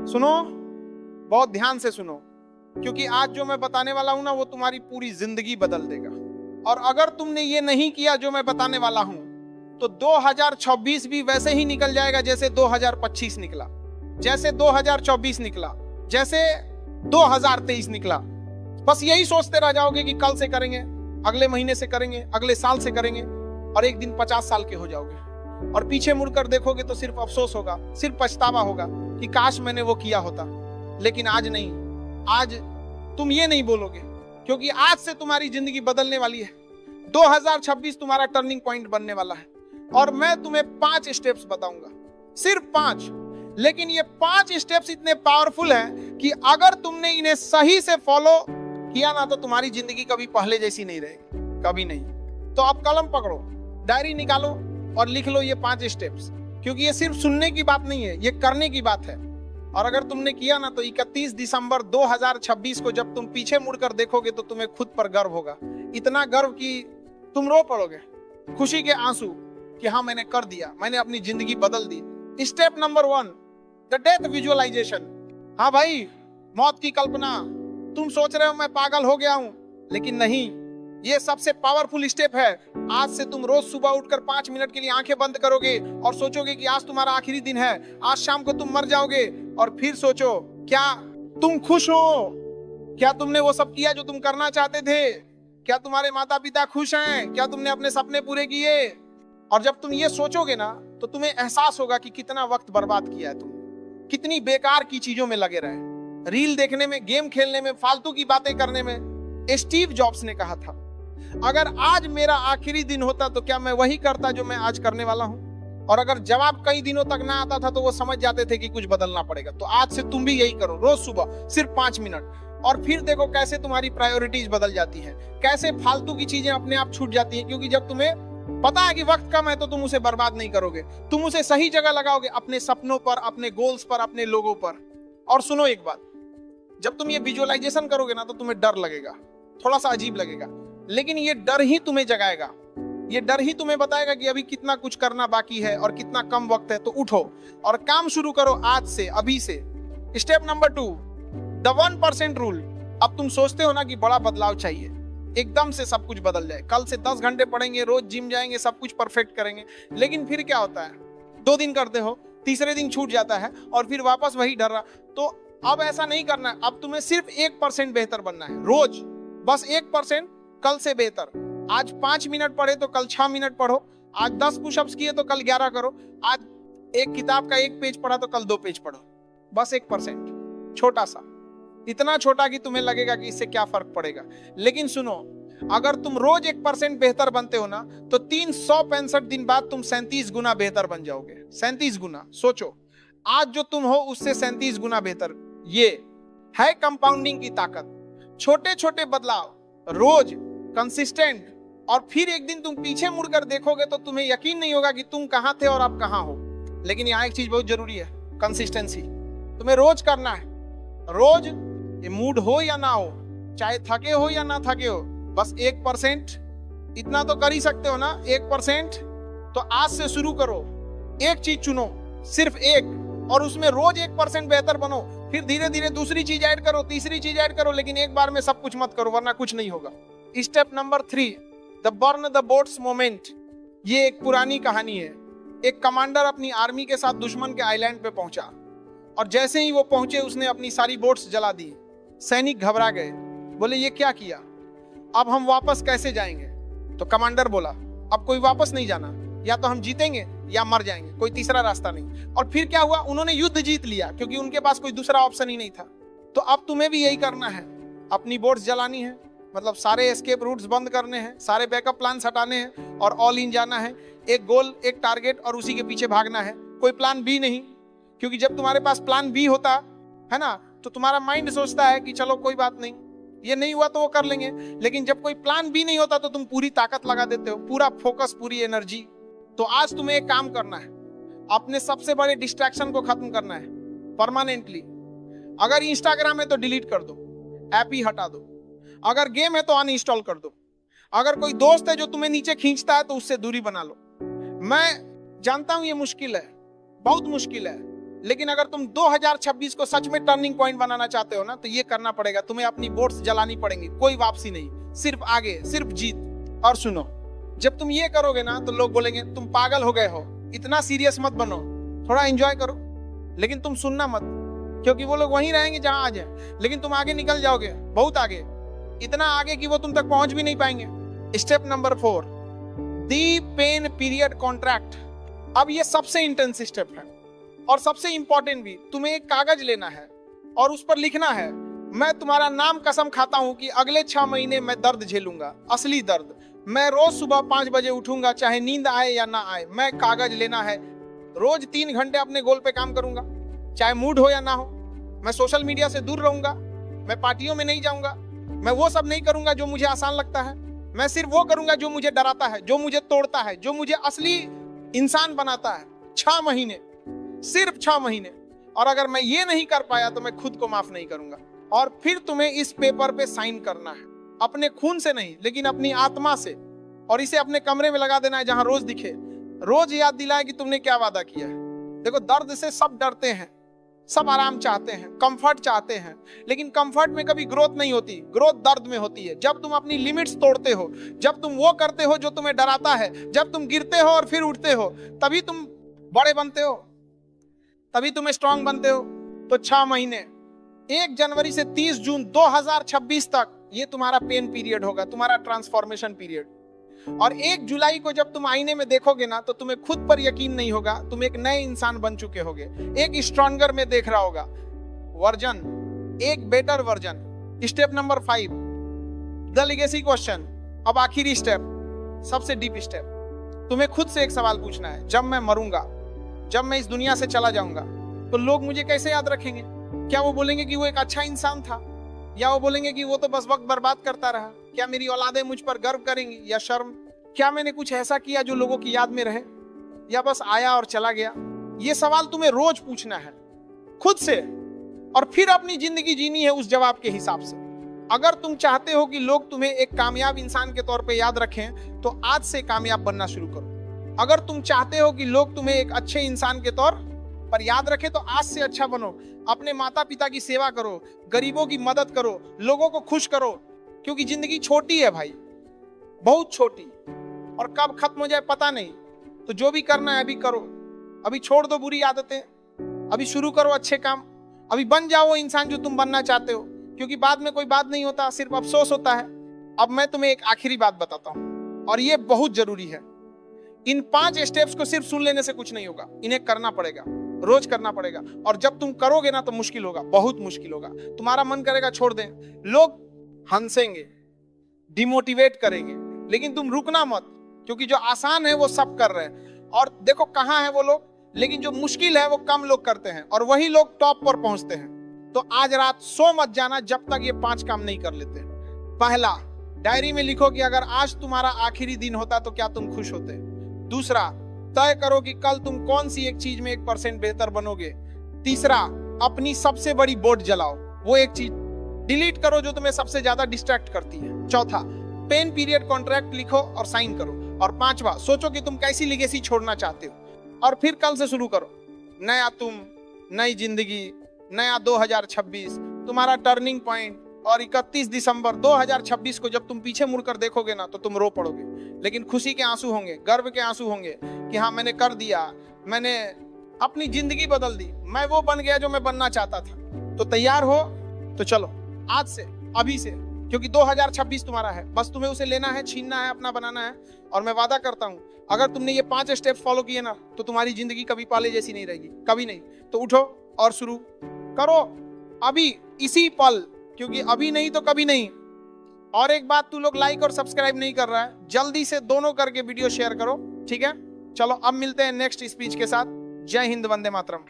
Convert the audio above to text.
सुनो, बहुत ध्यान से सुनो, क्योंकि आज जो मैं बताने वाला हूं ना वो तुम्हारी पूरी जिंदगी बदल देगा। और अगर तुमने ये नहीं किया जो मैं बताने वाला हूं तो 2026 भी वैसे ही निकल जाएगा जैसे 2025 निकला, जैसे 2024 निकला, जैसे 2023 निकला। बस यही सोचते रह जाओगे कि कल से करेंगे, अगले महीने से करेंगे, अगले साल से करेंगे, और एक दिन 50 साल के हो जाओगे और पीछे मुड़कर देखोगे तो सिर्फ अफसोस होगा, सिर्फ पछतावा होगा कि काश मैंने वो किया होता। लेकिन आज नहीं, आज तुम ये नहीं बोलोगे, क्योंकि आज से तुम्हारी जिंदगी बदलने वाली है। 2026 तुम्हारा टर्निंग पॉइंट बनने वाला है और मैं तुम्हें 5 स्टेप्स बताऊंगा, सिर्फ 5। लेकिन ये 5 स्टेप्स इतने पावरफुल हैं कि अगर तुमने इन्हें सही से फॉलो किया ना तो तुम्हारी जिंदगी कभी पहले जैसी नहीं रहेगी, कभी नहीं। तो अब कलम पकड़ो, डायरी निकालो और लिख लो ये 5 स्टेप्स, क्योंकि ये सिर्फ सुनने की बात नहीं है, ये करने की बात है। और अगर तुमने किया ना तो 31 दिसंबर 2026 को जब तुम पीछे मुड़कर देखोगे तो तुम्हें खुद पर गर्व होगा, इतना गर्व कि तुम रो पड़ोगे, खुशी के आंसू कि हाँ मैंने कर दिया, मैंने अपनी जिंदगी बदल दी। Step number 1, the death visualization. हाँ भाई, मौत की कल्पना। तुम सोच रहे हो मैं पागल हो गया हूं, लेकिन नहीं, ये सबसे पावरफुल स्टेप है। आज से तुम रोज सुबह उठकर 5 मिनट के लिए आंखें बंद करोगे और सोचोगे कि आज तुम्हारा आखिरी दिन है, आज शाम को तुम मर जाओगे। और फिर सोचो, क्या तुम खुश हो? क्या तुमने वो सब किया जो तुम करना चाहते थे? क्या तुम्हारे माता पिता खुश हैं? क्या तुमने अपने सपने पूरे किए? और जब तुम ये सोचोगे ना तो तुम्हें एहसास होगा कि कितना वक्त बर्बाद किया है तुमने, कितनी बेकार की चीजों में लगे रहे, रील देखने में, गेम खेलने में, फालतू की बातें करने में। स्टीव जॉब्स ने कहा था, अगर आज मेरा आखिरी दिन होता तो क्या मैं वही करता जो मैं आज करने वाला हूं? और अगर जवाब कई दिनों तक ना आता था तो वो समझ जाते थे कि कुछ बदलना पड़ेगा। तो आज से तुम भी यही करो, रोज सुबह सिर्फ 5 मिनट, और फिर देखो कैसे तुम्हारी प्रायोरिटीज बदल जाती है, कैसे फालतू की चीजें अपने आप छूट जाती हैं। क्योंकि जब तुम्हें पता है कि वक्त कम है तो तुम उसे बर्बाद नहीं करोगे, तुम उसे सही जगह लगाओगे, अपने सपनों पर, अपने गोल्स पर, अपने लोगों पर। और सुनो एक बात, जब तुम ये विजुअलाइजेशन करोगे ना तो तुम्हें डर लगेगा, थोड़ा सा अजीब लगेगा, लेकिन ये डर ही तुम्हें जगाएगा, ये डर ही तुम्हें बताएगा कि अभी कितना कुछ करना बाकी है और कितना कम वक्त है। तो उठो और काम शुरू करो आज से, अभी से। Step number 2, the 1% rule. अब तुम सोचते हो ना कि बड़ा बदलाव चाहिए, एकदम से सब कुछ बदल जाए, कल से 10 घंटे पढ़ेंगे, रोज जिम जाएंगे, सब कुछ परफेक्ट करेंगे। लेकिन फिर क्या होता है, 2 दिन करते हो, तीसरे दिन छूट जाता है और फिर वापस वही डर रहा। तो अब ऐसा नहीं करना है, अब तुम्हें सिर्फ 1% बेहतर बनना है रोज, बस 1% कल से बेहतर। आज 5 मिनट पढ़े तो कल 6 मिनट पढ़ो, आज 10 पुशअप्स किए तो कल 11 करो, आज एक किताब का 1 पेज पढ़ा तो कल 2 पेज पढ़ो। बस 1%, छोटा सा, इतना छोटा कि तुम्हें लगेगा कि इससे क्या फर्क पड़ेगा। लेकिन सुनो, अगर तुम रोज 1% बेहतर बनते हो ना तो 365 दिन बाद तुम 37 गुना बेहतर बन जाओगे। 37 गुना, सोचो, आज जो तुम हो उससे 37 गुना बेहतर। ये है कंपाउंडिंग की ताकत। छोटे छोटे बदलाव रोज, कंसिस्टेंट, और फिर एक दिन तुम पीछे मुड़कर देखोगे तो तुम्हें यकीन नहीं होगा कि तुम कहां थे और अब कहां हो। लेकिन यहाँ एक चीज बहुत जरूरी है, कंसिस्टेंसी। तुम्हें रोज करना है, रोज, ये मूड हो या ना हो, चाहे थके हो या ना थके हो, बस 1%, इतना तो कर ही सकते हो ना, 1%। तो आज से शुरू करो, एक चीज चुनो, सिर्फ एक, और उसमें रोज 1% बेहतर बनो। फिर धीरे धीरे दूसरी चीज ऐड करो, तीसरी चीज ऐड करो, लेकिन एक बार में सब कुछ मत करो वरना कुछ नहीं होगा। Step number 3, the burn the boats moment. ये एक पुरानी कहानी है। एक कमांडर अपनी आर्मी के साथ दुश्मन के आइलैंड पे पहुंचा और जैसे ही वो पहुंचे उसने अपनी सारी बोट्स जला दी। सैनिक घबरा गए, बोले ये क्या किया, अब हम वापस कैसे जाएंगे? तो कमांडर बोला, अब कोई वापस नहीं जाना, या तो हम जीतेंगे या मर जाएंगे, कोई तीसरा रास्ता नहीं। और फिर क्या हुआ, उन्होंने युद्ध जीत लिया क्योंकि उनके पास कोई दूसरा ऑप्शन ही नहीं था। तो अब तुम्हें भी यही करना है, अपनी बोट्स जलानी है, मतलब सारे एस्केप रूट्स बंद करने हैं, सारे बैकअप प्लान्स हटाने हैं और ऑल इन जाना है। एक गोल, एक टारगेट और उसी के पीछे भागना है, कोई प्लान बी नहीं। क्योंकि जब तुम्हारे पास प्लान बी होता है ना तो तुम्हारा माइंड सोचता है कि चलो कोई बात नहीं, ये नहीं हुआ तो वो कर लेंगे। लेकिन जब कोई प्लान बी नहीं होता तो तुम पूरी ताकत लगा देते हो, पूरा फोकस, पूरी एनर्जी। तो आज तुम्हें एक काम करना है, अपने सबसे बड़े डिस्ट्रैक्शन को खत्म करना है परमानेंटली। अगर इंस्टाग्राम है तो डिलीट कर दो, ऐप ही हटा दो। अगर गेम है तो अनइंस्टॉल कर दो। अगर कोई दोस्त है जो तुम्हें नीचे खींचता है तो उससे दूरी बना लो। मैं जानता हूं ये मुश्किल है, बहुत मुश्किल है, लेकिन अगर तुम 2026 को सच में टर्निंग पॉइंट बनाना चाहते हो ना, तो ये करना पड़ेगा, तुम्हें अपनी बोट्स जलानी पड़ेंगी, कोई वापसी नहीं, सिर्फ आगे, सिर्फ जीत। और सुनो, जब तुम ये करोगे ना तो लोग बोलेंगे तुम पागल हो गए हो, इतना सीरियस मत बनो, थोड़ा एंजॉय करो, लेकिन तुम सुनना मत, क्योंकि वो लोग वहीं रहेंगे जहां आज है, लेकिन तुम आगे निकल जाओगे, बहुत आगे, इतना आगे कि वो तुम तक पहुंच भी नहीं पाएंगे। स्टेप नंबर 4, दी पेन पीरियड कॉन्ट्रैक्ट। अब ये सबसे इंटेंस स्टेप है और सबसे इंपॉर्टेंट भी। तुम्हें एक कागज लेना है और उस पर लिखना है, मैं तुम्हारा नाम कसम खाता हूं कि अगले 6 महीने मैं दर्द झेलूंगा, असली दर्द। मैं रोज सुबह 5 बजे उठूंगा, चाहे नींद आए या ना आए। मैं कागज लेना है, रोज 3 घंटे अपने गोल पे काम करूंगा, चाहे मूड हो या ना हो। मैं सोशल मीडिया से दूर रहूंगा, मैं पार्टियों में नहीं जाऊंगा, मैं वो सब नहीं करूंगा जो मुझे आसान लगता है। मैं सिर्फ वो करूंगा जो मुझे डराता है, जो मुझे तोड़ता है, जो मुझे असली इंसान बनाता है। 6 महीने, सिर्फ 6 महीने। और अगर मैं ये नहीं कर पाया तो मैं खुद को माफ नहीं करूंगा। और फिर तुम्हें इस पेपर पे साइन करना है, अपने खून से नहीं, लेकिन अपनी आत्मा से। और इसे अपने कमरे में लगा देना है, जहां रोज दिखे, रोज याद दिलाए कि तुमने क्या वादा किया है। देखो, दर्द से सब डरते हैं, सब आराम चाहते हैं, कंफर्ट चाहते हैं, लेकिन कंफर्ट में कभी ग्रोथ नहीं होती, ग्रोथ दर्द में होती है। जब तुम अपनी लिमिट्स तोड़ते हो, जब तुम वो करते हो जो तुम्हें डराता है, जब तुम गिरते हो और फिर उठते हो, तभी तुम बड़े बनते हो, तभी तुम स्ट्रांग बनते हो। तो 6 महीने, 1 जनवरी से 30 जून 2026 तक ये तुम्हारा पेन पीरियड होगा, तुम्हारा ट्रांसफॉर्मेशन पीरियड। और 1 जुलाई को जब तुम आईने में देखोगे ना, तो तुम्हें खुद पर यकीन नहीं होगा, तुम एक नए इंसान बन चुके होगे, एक स्ट्रॉन्गर में देख रहा होगा वर्जन, एक better version. Step number 5, the legacy question. अब आखिरी स्टेप, सबसे डीप स्टेप। तुम्हें खुद से एक सवाल पूछना है, जब मैं मरूंगा, जब मैं इस दुनिया से चला जाऊंगा, तो लोग मुझे कैसे याद रखेंगे? क्या वो बोलेंगे कि वो एक अच्छा इंसान था, या वो बोलेंगे कि वो तो बस वक्त बर्बाद करता रहा? क्या मेरी औलादें मुझ पर गर्व करेंगी या शर्म? क्या मैंने कुछ ऐसा किया जो लोगों की याद में रहे, या बस आया और चला गया? ये सवाल तुम्हें रोज पूछना है खुद से, और फिर अपनी जिंदगी जीनी है उस जवाब के हिसाब से। अगर तुम चाहते हो कि लोग तुम्हें एक कामयाब इंसान के तौर पे याद रखें, तो आज से कामयाब बनना शुरू करो। अगर तुम चाहते हो कि लोग तुम्हें एक अच्छे इंसान के तौर पर याद रखें, तो आज से अच्छा बनो। अपने माता पिता की सेवा करो, गरीबों की मदद करो, लोगों को खुश करो, क्योंकि जिंदगी छोटी है भाई, बहुत छोटी, और कब खत्म हो जाए पता नहीं। तो जो भी करना है अभी करो, अभी छोड़ दो बुरी आदतें, अभी शुरू करो अच्छे काम, अभी बन जाओ वो इंसान जो तुम बनना चाहते हो, क्योंकि बाद में कोई बात नहीं होता, सिर्फ अफसोस होता है। अब मैं तुम्हें एक आखिरी बात बताता हूं, और ये बहुत जरूरी है। इन 5 स्टेप्स को सिर्फ सुन लेने से कुछ नहीं होगा, इन्हें करना पड़ेगा, रोज करना पड़ेगा। और जब तुम करोगे ना, तो मुश्किल होगा, बहुत मुश्किल होगा। तुम्हारा मन करेगा छोड़ दें, लोग हंसेंगे, डिमोटिवेट करेंगे, लेकिन तुम रुकना मत, क्योंकि जो आसान है वो सब कर रहे हैं। और देखो कहां है वो लोग, लेकिन जो मुश्किल है वो कम लोग करते हैं, और वही लोग टॉप पर पहुंचते हैं। तो आज रात सो मत जाना जब तक ये 5 काम नहीं कर लेते। पहला, डायरी में लिखो कि अगर आज तुम्हारा आखिरी दिन होता तो क्या तुम खुश होते। दूसरा, तय करो कि कल तुम कौन सी एक चीज में 1% बेहतर बनोगे। तीसरा, अपनी सबसे बड़ी बोट जलाओ, वो एक चीज डिलीट करो जो तुम्हें सबसे ज्यादा डिस्ट्रैक्ट करती है। चौथा, पेन पीरियड कॉन्ट्रैक्ट लिखो और साइन करो। और 5वां, सोचो कि तुम कैसी लेगेसी छोड़ना चाहते हो, और फिर कल से शुरू करो। नया तुम, नई जिंदगी, नया 2026, तुम्हारा टर्निंग पॉइंट। और 31 दिसंबर 2026 को जब तुम पीछे मुड़कर देखोगे ना, तो तुम रो पड़ोगे, लेकिन खुशी के आंसू होंगे, गर्व के आंसू होंगे कि हाँ मैंने कर दिया, मैंने अपनी जिंदगी बदल दी, मैं वो बन गया जो मैं बनना चाहता था। तो तैयार हो तो चलो आज से, अभी से, क्योंकि 2026 तुम्हारा है, बस तुम्हें उसे लेना है, छीनना है, अपना बनाना है। और मैं वादा करता हूं, अगर तुमने ये 5 स्टेप फॉलो किए ना, तो तुम्हारी जिंदगी कभी पहले जैसी नहीं रहेगी, कभी नहीं। तो उठो और शुरू करो अभी, इसी पल, क्योंकि अभी नहीं तो कभी नहीं। और एक बात, तू लोग लाइक और सब्सक्राइब नहीं कर रहा है, जल्दी से दोनों करके वीडियो शेयर करो, ठीक है? चलो अब मिलते हैं नेक्स्ट स्पीच के साथ। जय हिंद, वंदे मातरम।